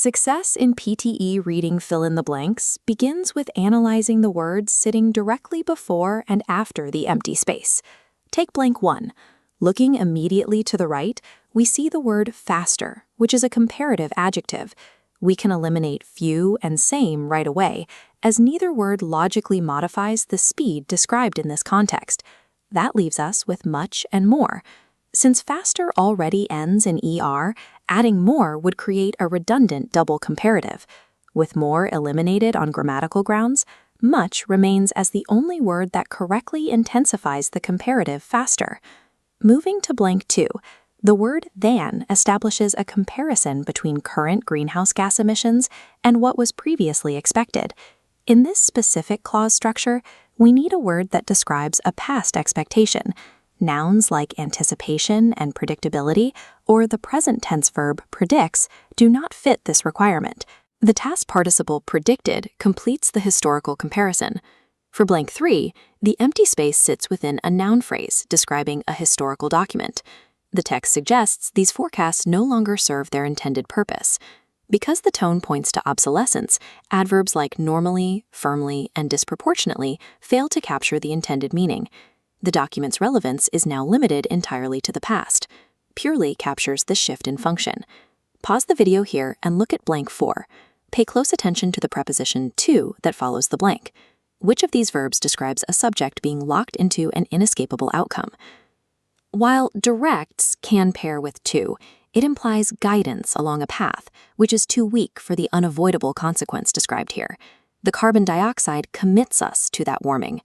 Success in PTE reading fill-in-the-blanks begins with analyzing the words sitting directly before and after the empty space. Take blank 1. Looking immediately to the right, we see the word faster, which is a comparative adjective. We can eliminate few and same right away, as neither word logically modifies the speed described in this context. That leaves us with much and more. Since faster already ends in ER, adding more would create a redundant double comparative. With more eliminated on grammatical grounds, much remains as the only word that correctly intensifies the comparative faster. Moving to blank 2, the word than establishes a comparison between current greenhouse gas emissions and what was previously expected. In this specific clause structure, we need a word that describes a past expectation. Nouns like anticipation and predictability, or the present tense verb predicts, do not fit this requirement. The past participle predicted completes the historical comparison. For blank 3, the empty space sits within a noun phrase describing a historical document. The text suggests these forecasts no longer serve their intended purpose. Because the tone points to obsolescence, adverbs like normally, firmly, and disproportionately fail to capture the intended meaning. The document's relevance is now limited entirely to the past. Purely captures the shift in function. Pause the video here and look at blank 4. Pay close attention to the preposition to that follows the blank. Which of these verbs describes a subject being locked into an inescapable outcome? While directs can pair with to, it implies guidance along a path, which is too weak for the unavoidable consequence described here. The carbon dioxide commits us to that warming.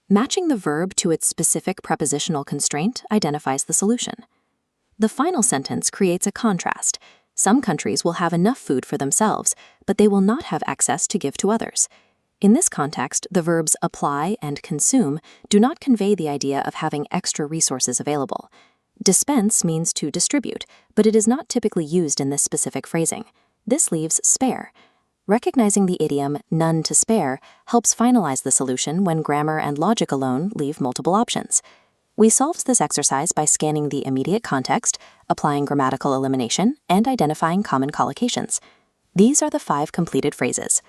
Matching the verb to its specific prepositional constraint identifies the solution. The final sentence creates a contrast. Some countries will have enough food for themselves, but they will not have access to give to others. In this context, the verbs apply and consume do not convey the idea of having extra resources available. Dispense means to distribute, but it is not typically used in this specific phrasing. This leaves spare. Recognizing the idiom none to spare helps finalize the solution when grammar and logic alone leave multiple options. We solve this exercise by scanning the immediate context, applying grammatical elimination, and identifying common collocations. These are the 5 completed phrases: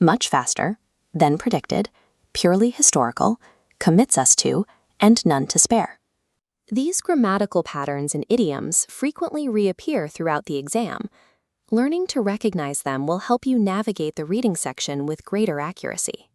much faster, then predicted, purely historical, commits us to, and none to spare. These grammatical patterns and idioms frequently reappear throughout the exam. Learning to recognize them will help you navigate the reading section with greater accuracy.